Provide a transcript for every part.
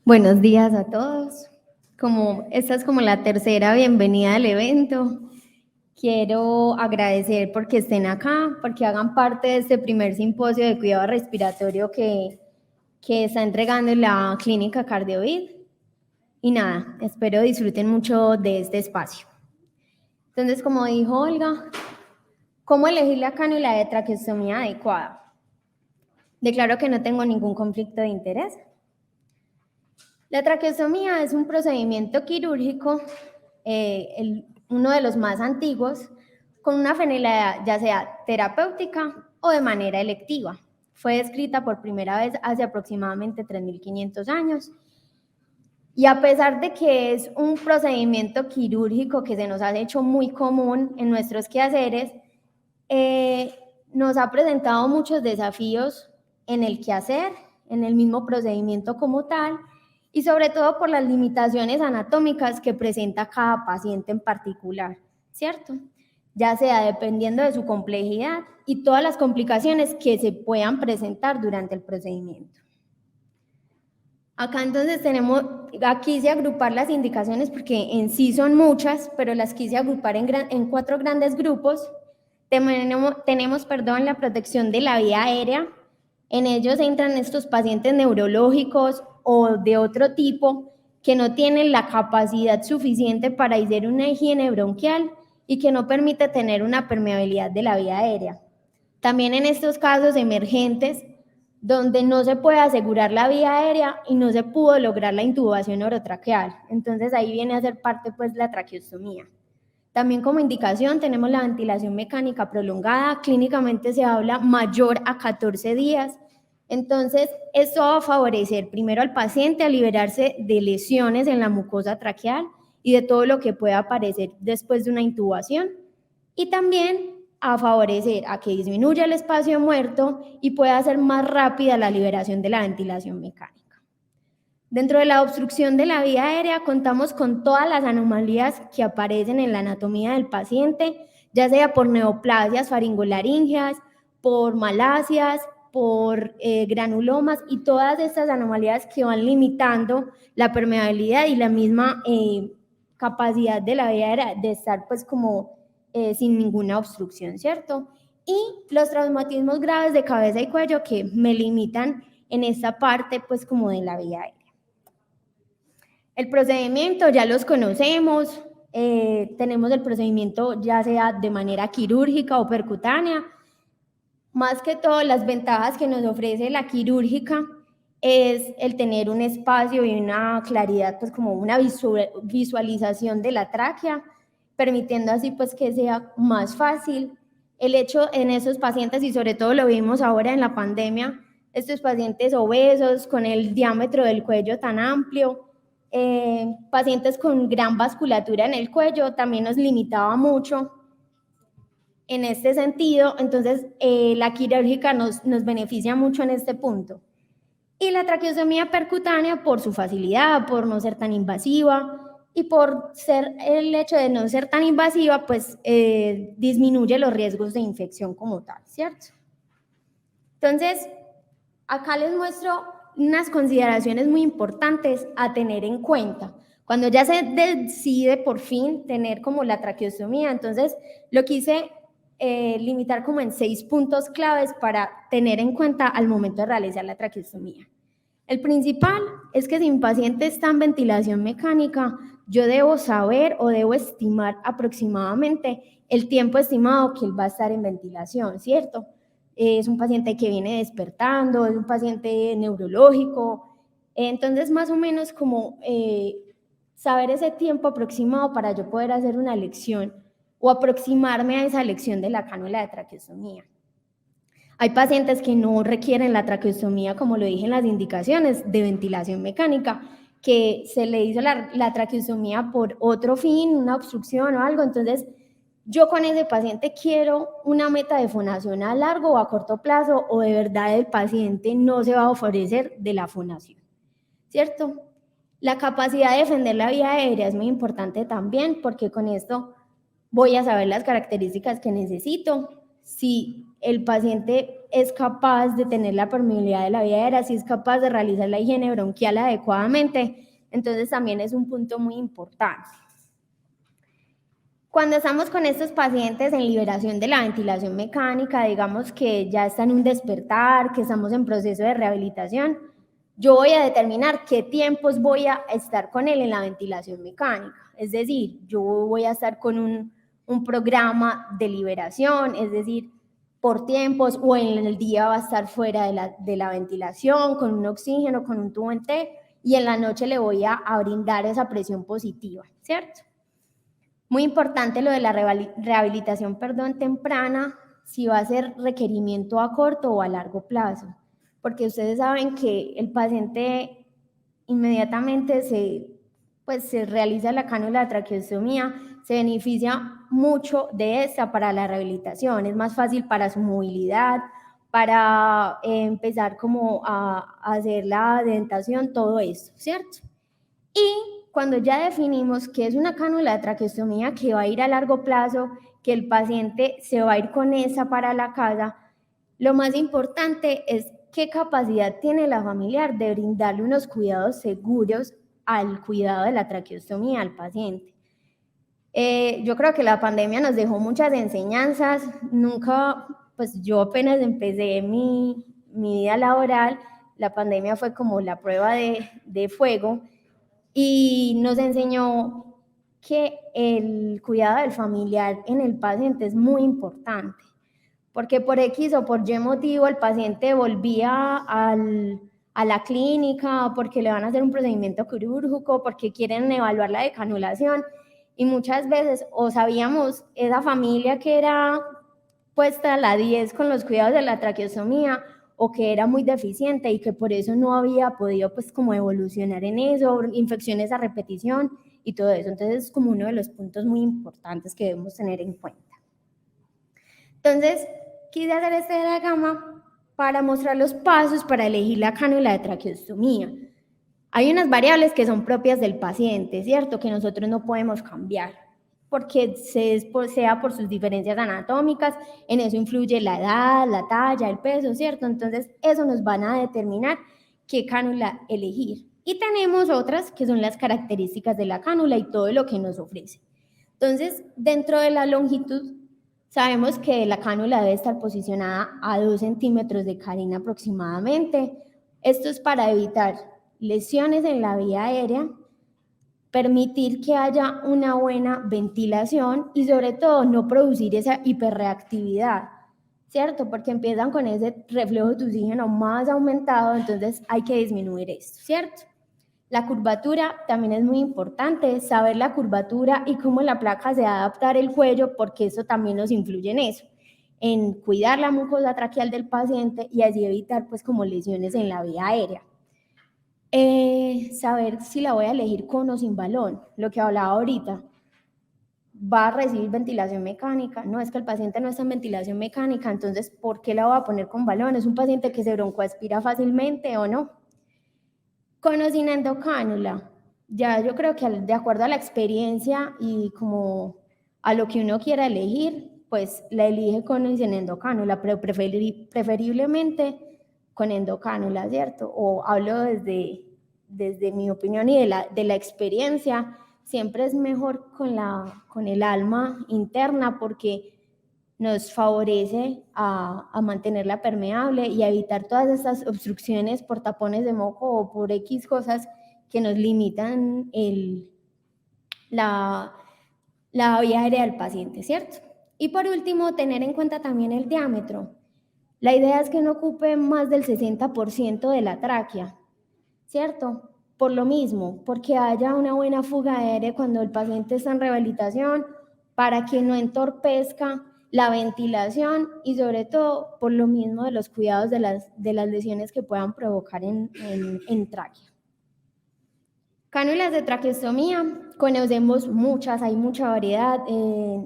Buenos días a todos. Esta es como la tercera bienvenida al evento, quiero agradecer porque estén acá, porque hagan parte de este primer simposio de cuidado respiratorio que está entregando la Clínica Cardiovid. Y nada, espero disfruten mucho de este espacio. Entonces, como dijo Olga, ¿cómo elegir la cánula de traqueostomía adecuada? Declaro que no tengo ningún conflicto de interés. La traqueostomía es un procedimiento quirúrgico, uno de los más antiguos, con una finalidad ya sea terapéutica o de manera electiva. Fue descrita por primera vez hace aproximadamente 3.500 años. Y a pesar de que es un procedimiento quirúrgico que se nos ha hecho muy común en nuestros quehaceres, nos ha presentado muchos desafíos en el quehacer, en el mismo procedimiento como tal, y sobre todo por las limitaciones anatómicas que presenta cada paciente en particular, ¿cierto? Ya sea dependiendo de su complejidad y todas las complicaciones que se puedan presentar durante el procedimiento. Acá entonces quise agrupar las indicaciones porque en sí son muchas, pero las quise agrupar en 4 grandes grupos. Tenemos la protección de la vía aérea. En ellos entran estos pacientes neurológicos o de otro tipo que no tienen la capacidad suficiente para hacer una higiene bronquial y que no permite tener una permeabilidad de la vía aérea. También en estos casos emergentes, donde no se puede asegurar la vía aérea y no se pudo lograr la intubación orotraqueal. Entonces ahí viene a ser parte pues la traqueostomía. También como indicación tenemos la ventilación mecánica prolongada, clínicamente se habla mayor a 14 días. Entonces esto va a favorecer primero al paciente a liberarse de lesiones en la mucosa traqueal y de todo lo que pueda aparecer después de una intubación, y también a favorecer a que disminuya el espacio muerto y pueda ser más rápida la liberación de la ventilación mecánica. Dentro de la obstrucción de la vía aérea contamos con todas las anomalías que aparecen en la anatomía del paciente, ya sea por neoplasias faringolaringeas, por malasias, por granulomas y todas estas anomalías que van limitando la permeabilidad y la misma capacidad de la vía aérea de estar pues como sin ninguna obstrucción, ¿cierto? Y los traumatismos graves de cabeza y cuello que me limitan en esta parte pues como de la vía aérea. El procedimiento ya los conocemos, tenemos el procedimiento ya sea de manera quirúrgica o percutánea. Más que todo, las ventajas que nos ofrece la quirúrgica es el tener un espacio y una claridad, pues como una visualización de la tráquea, permitiendo así pues que sea más fácil. El hecho en esos pacientes, y sobre todo lo vimos ahora en la pandemia, estos pacientes obesos con el diámetro del cuello tan amplio, pacientes con gran vasculatura en el cuello, también nos limitaba mucho en este sentido. Entonces la quirúrgica nos beneficia mucho en este punto. Y la traqueostomía percutánea por su facilidad, por no ser tan invasiva y por ser el hecho de no ser tan invasiva, pues disminuye los riesgos de infección como tal, ¿cierto? Entonces, acá les muestro unas consideraciones muy importantes a tener en cuenta. Cuando ya se decide por fin tener como la traqueostomía, entonces lo quise limitar como en 6 puntos claves para tener en cuenta al momento de realizar la traqueostomía. El principal es que si mi paciente está en ventilación mecánica, yo debo saber o debo estimar aproximadamente el tiempo estimado que él va a estar en ventilación, ¿cierto? Es un paciente que viene despertando, es un paciente neurológico, entonces más o menos como saber ese tiempo aproximado para yo poder hacer una elección o aproximarme a esa elección de la cánula de traqueostomía. Hay pacientes que no requieren la traqueostomía, como lo dije en las indicaciones, de ventilación mecánica, que se le hizo la traqueostomía por otro fin, una obstrucción o algo. Entonces, yo con ese paciente quiero una meta de fonación a largo o a corto plazo, o de verdad el paciente no se va a ofrecer de la fonación, ¿cierto? La capacidad de defender la vía aérea es muy importante también, porque con esto voy a saber las características que necesito. Si el paciente es capaz de tener la permeabilidad de la vía aérea, si es capaz de realizar la higiene bronquial adecuadamente, entonces también es un punto muy importante. Cuando estamos con estos pacientes en liberación de la ventilación mecánica, digamos que ya está en un despertar, que estamos en proceso de rehabilitación, yo voy a determinar qué tiempos voy a estar con él en la ventilación mecánica. Es decir, yo voy a estar con un programa de liberación, es decir, por tiempos, o en el día va a estar fuera de la ventilación, con un oxígeno, con un tubo en T, y en la noche le voy a brindar esa presión positiva, ¿cierto? Muy importante lo de la rehabilitación, temprana, si va a ser requerimiento a corto o a largo plazo, porque ustedes saben que el paciente inmediatamente se realiza la cánula de traqueostomía, se beneficia mucho de esta para la rehabilitación, es más fácil para su movilidad, para empezar como a hacer la dentación, todo esto, ¿cierto? Y cuando ya definimos que es una cánula de traqueostomía que va a ir a largo plazo, que el paciente se va a ir con esa para la casa, lo más importante es qué capacidad tiene la familiar de brindarle unos cuidados seguros al cuidado de la traqueostomía al paciente. Yo creo que la pandemia nos dejó muchas enseñanzas. Nunca, pues yo apenas empecé mi vida laboral, la pandemia fue como la prueba de fuego, y nos enseñó que el cuidado del familiar en el paciente es muy importante, porque por X o por Y motivo el paciente volvía a la clínica, porque le van a hacer un procedimiento quirúrgico, porque quieren evaluar la decanulación, y muchas veces o sabíamos esa familia que era puesta a la 10 con los cuidados de la traqueostomía, o que era muy deficiente y que por eso no había podido pues como evolucionar en eso, infecciones a repetición y todo eso. Entonces es como uno de los puntos muy importantes que debemos tener en cuenta. Entonces quise hacer este diagrama para mostrar los pasos para elegir la cánula de traqueostomía. Hay unas variables que son propias del paciente, ¿cierto? Que nosotros no podemos cambiar, porque sea por sus diferencias anatómicas, en eso influye la edad, la talla, el peso, ¿cierto? Entonces, eso nos van a determinar qué cánula elegir. Y tenemos otras que son las características de la cánula y todo lo que nos ofrece. Entonces, dentro de la longitud, sabemos que la cánula debe estar posicionada a 2 centímetros de carina aproximadamente. Esto es para evitar lesiones en la vía aérea, permitir que haya una buena ventilación y sobre todo no producir esa hiperreactividad, ¿cierto? Porque empiezan con ese reflejo de oxígeno más aumentado, entonces hay que disminuir esto, ¿cierto? La curvatura también es muy importante, saber la curvatura y cómo la placa se va a adaptar el cuello, porque eso también nos influye en eso, en cuidar la mucosa traqueal del paciente y así evitar pues como lesiones en la vía aérea. Saber si la voy a elegir con o sin balón, lo que hablaba ahorita. ¿Va a recibir ventilación mecánica? No, es que el paciente no está en ventilación mecánica, entonces, ¿por qué la voy a poner con balón? ¿Es un paciente que se broncoaspira fácilmente o no? Con o sin endocánula. Ya yo creo que de acuerdo a la experiencia y como a lo que uno quiera elegir, pues la elige con o sin endocánula, pero preferiblemente con endocánula, ¿cierto? O hablo desde mi opinión y de la experiencia, siempre es mejor con el alma interna, porque nos favorece a mantenerla permeable y a evitar todas estas obstrucciones por tapones de moco o por X cosas que nos limitan la vía aérea del paciente, ¿cierto? Y por último, tener en cuenta también el diámetro. La idea es que no ocupe más del 60% de la tráquea, ¿cierto? Por lo mismo, porque haya una buena fuga aérea cuando el paciente está en rehabilitación, para que no entorpezca la ventilación y sobre todo por lo mismo de los cuidados de las lesiones que puedan provocar en tráquea. Cánulas de traqueostomía, conocemos muchas, hay mucha variedad,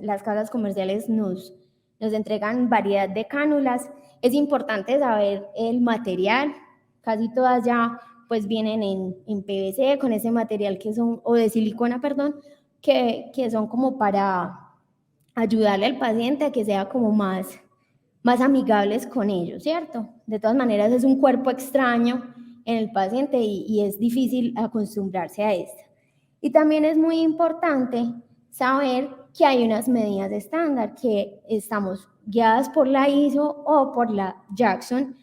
las casas comerciales nos entregan variedad de cánulas. Es importante saber el material, casi todas ya pues vienen en PVC, con ese material que son, o de silicona, perdón, que son como para ayudarle al paciente a que sea como más más amigables con ellos, ¿cierto? De todas maneras es un cuerpo extraño en el paciente y es difícil acostumbrarse a esto. Y también es muy importante saber que hay unas medidas estándar, que estamos guiadas por la ISO o por la Jackson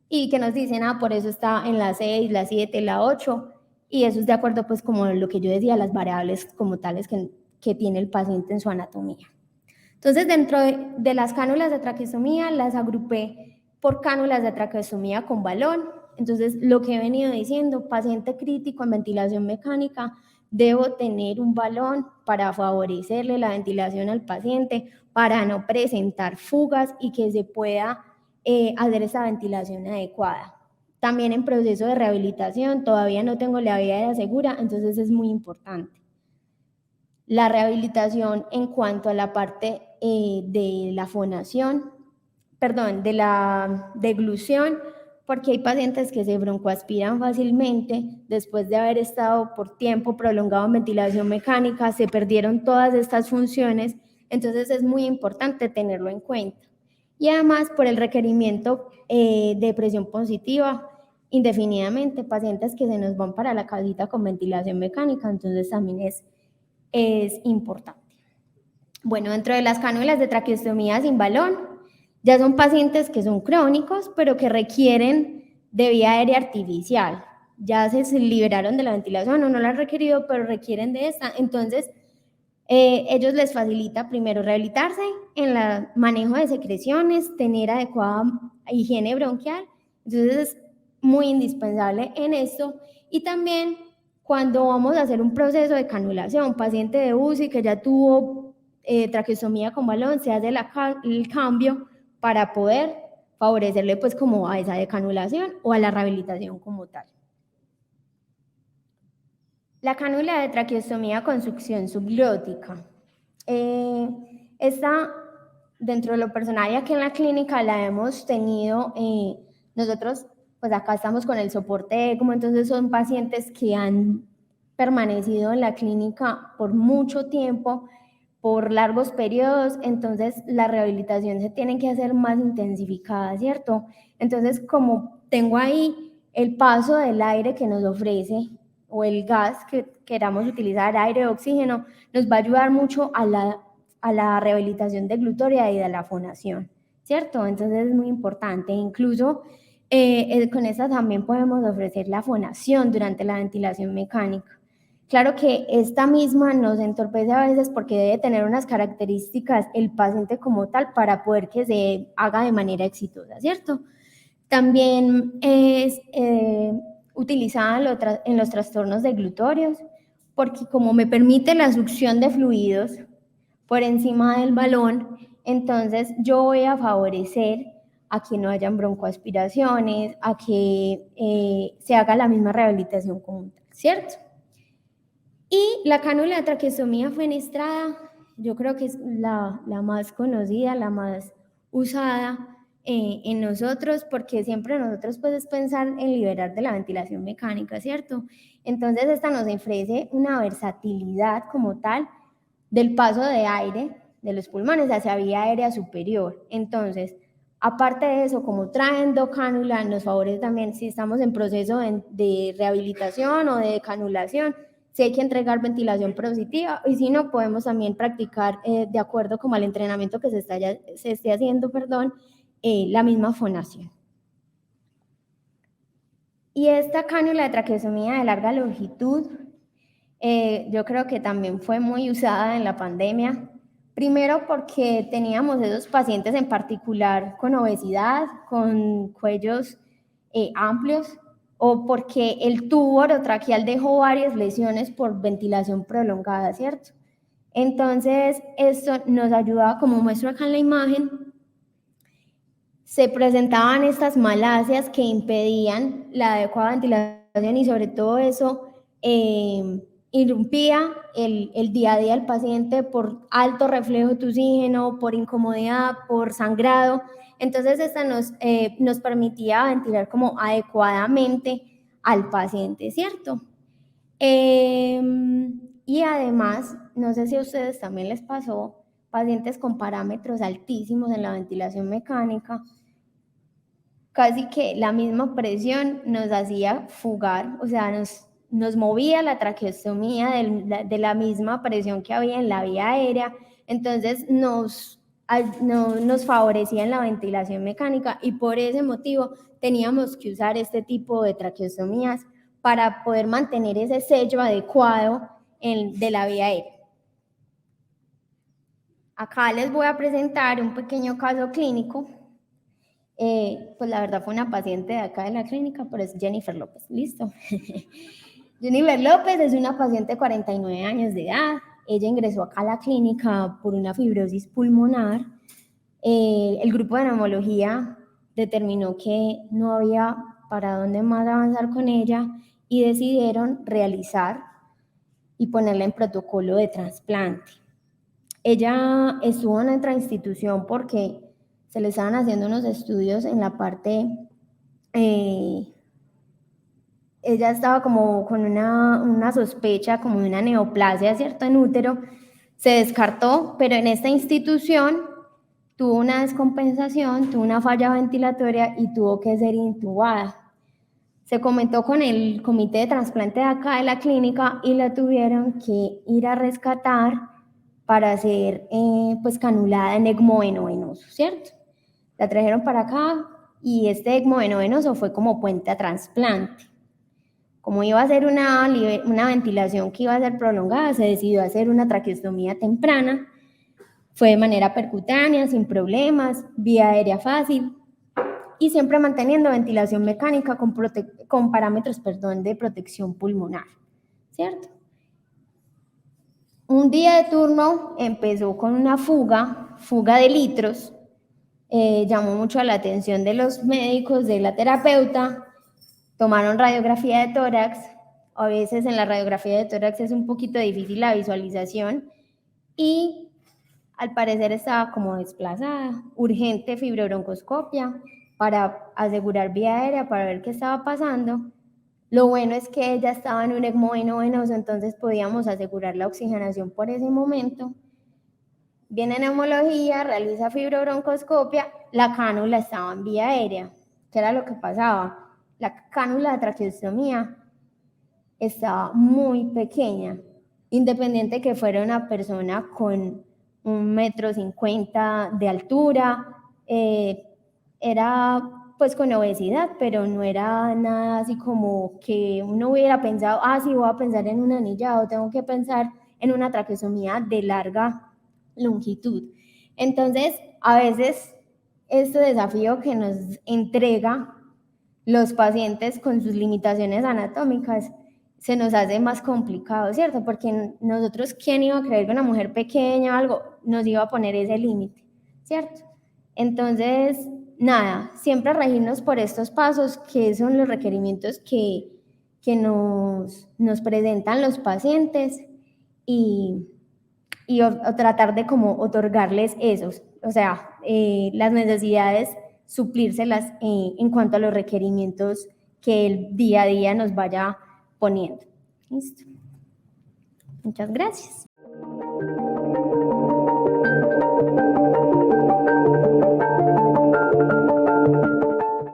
y que nos dicen, por eso está en la 6, la 7, la 8, y eso es de acuerdo pues como lo que yo decía, las variables como tales que tiene el paciente en su anatomía. Entonces, dentro de las cánulas de traqueostomía, las agrupé por cánulas de traqueostomía con balón. Entonces, lo que he venido diciendo, paciente crítico en ventilación mecánica, debo tener un balón para favorecerle la ventilación al paciente, para no presentar fugas y que se pueda hacer esa ventilación adecuada. También en proceso de rehabilitación, todavía no tengo la vía aérea segura, entonces es muy importante. La rehabilitación en cuanto a la parte de la fonación, perdón, de la deglución, porque hay pacientes que se broncoaspiran fácilmente después de haber estado por tiempo prolongado en ventilación mecánica, se perdieron todas estas funciones, entonces es muy importante tenerlo en cuenta. Y además por el requerimiento de presión positiva, indefinidamente, pacientes que se nos van para la casita con ventilación mecánica, entonces también es importante. Bueno, dentro de las cánulas de traqueostomía sin balón, ya son pacientes que son crónicos, pero que requieren de vía aérea artificial. Ya se liberaron de la ventilación o no la han requerido, pero requieren de esta. Entonces, ellos les facilita primero rehabilitarse en el manejo de secreciones, tener adecuada higiene bronquial. Entonces, es muy indispensable en esto. Y también cuando vamos a hacer un proceso de canulación, paciente de UCI que ya tuvo traqueostomía con balón, se hace el cambio para poder favorecerle pues como a esa decanulación o a la rehabilitación como tal. La cánula de traqueostomía con succión subglótica. Esta, dentro de lo personal y aquí en la clínica la hemos tenido, nosotros pues acá estamos con el soporte ECMO, entonces son pacientes que han permanecido en la clínica por mucho tiempo, por largos periodos, entonces la rehabilitación se tiene que hacer más intensificada, ¿cierto? Entonces, como tengo ahí el paso del aire que nos ofrece o el gas que queramos utilizar, aire o oxígeno, nos va a ayudar mucho a la rehabilitación deglutoria y de la fonación, ¿cierto? Entonces es muy importante. Incluso con esta también podemos ofrecer la fonación durante la ventilación mecánica. Claro que esta misma nos entorpece a veces porque debe tener unas características el paciente como tal para poder que se haga de manera exitosa, ¿cierto? También es utilizada en los trastornos deglutorios porque como me permite la succión de fluidos por encima del balón, entonces yo voy a favorecer a que no hayan broncoaspiraciones, a que se haga la misma rehabilitación común, ¿cierto? Y la cánula de traqueostomía fenestrada, yo creo que es la más conocida, la más usada en nosotros, porque siempre nosotros pues es pensar en liberar de la ventilación mecánica, ¿cierto? Entonces esta nos ofrece una versatilidad como tal del paso de aire de los pulmones hacia vía aérea superior. Entonces, aparte de eso, como trae endocánula, nos favorece también si estamos en proceso de rehabilitación o de canulación, si hay que entregar ventilación positiva y si no, podemos también practicar de acuerdo como al entrenamiento que se esté haciendo, la misma fonación. Y esta cánula de traqueostomía de larga longitud, yo creo que también fue muy usada en la pandemia. Primero porque teníamos esos pacientes en particular con obesidad, con cuellos amplios, o porque el tubo orotraqueal dejó varias lesiones por ventilación prolongada, ¿cierto? Entonces, esto nos ayudaba, como muestro acá en la imagen, se presentaban estas malasias que impedían la adecuada ventilación y sobre todo eso irrumpía el día a día del paciente por alto reflejo de oxígeno, por incomodidad, por sangrado. Entonces esta nos permitía ventilar como adecuadamente al paciente, ¿cierto? Y además, no sé si a ustedes también les pasó, pacientes con parámetros altísimos en la ventilación mecánica, casi que la misma presión nos hacía fugar, o sea, nos movía la traqueostomía de la misma presión que había en la vía aérea, entonces nos favorecía en la ventilación mecánica y por ese motivo teníamos que usar este tipo de traqueostomías para poder mantener ese sello adecuado de la vía aérea. Acá les voy a presentar un pequeño caso clínico. Pues la verdad fue una paciente de acá de la clínica, pero es Jennifer López, listo. Jennifer López es una paciente de 49 años de edad. Ella ingresó acá a la clínica por una fibrosis pulmonar. El grupo de neumología determinó que no había para dónde más avanzar con ella y decidieron realizar y ponerla en protocolo de trasplante. Ella estuvo en otra institución porque se le estaban haciendo unos estudios en la parte, ella estaba como con una sospecha como de una neoplasia, ¿cierto?, en útero, se descartó, pero en esta institución tuvo una descompensación, tuvo una falla ventilatoria y tuvo que ser intubada. Se comentó con el comité de trasplante de acá de la clínica y la tuvieron que ir a rescatar para ser pues canulada en ECMO veno-venoso, ¿cierto? La trajeron para acá y este ECMO veno-venoso fue como puente a trasplante. Como iba a ser una ventilación que iba a ser prolongada, se decidió hacer una traqueostomía temprana. Fue de manera percutánea, sin problemas, vía aérea fácil y siempre manteniendo ventilación mecánica con parámetros de protección pulmonar, ¿cierto? Un día de turno empezó con una fuga de litros, llamó mucho la atención de los médicos, de la terapeuta, tomaron radiografía de tórax, a veces en la radiografía de tórax es un poquito difícil la visualización y al parecer estaba como desplazada, urgente fibrobroncoscopia para asegurar vía aérea, para ver qué estaba pasando. Lo bueno es que ella estaba en un ECMO veno-venoso, entonces podíamos asegurar la oxigenación por ese momento. Viene neumología, realiza fibrobroncoscopia, la cánula estaba en vía aérea. ¿Qué era lo que pasaba? La cánula de traqueostomía estaba muy pequeña, independiente que fuera una persona con 1,50 m de altura, era pues con obesidad, pero no era nada así como que uno hubiera pensado, sí, voy a pensar en un anillado, tengo que pensar en una traqueostomía de larga longitud. Entonces, a veces este desafío que nos entrega los pacientes con sus limitaciones anatómicas se nos hace más complicado, ¿cierto? Porque nosotros, ¿quién iba a creer que una mujer pequeña o algo nos iba a poner ese límite, ¿cierto? Entonces, nada, siempre regirnos por estos pasos, que son los requerimientos que nos presentan los pacientes y tratar de como otorgarles esos, o sea, las necesidades, suplírselas en cuanto a los requerimientos que el día a día nos vaya poniendo. Listo. Muchas gracias.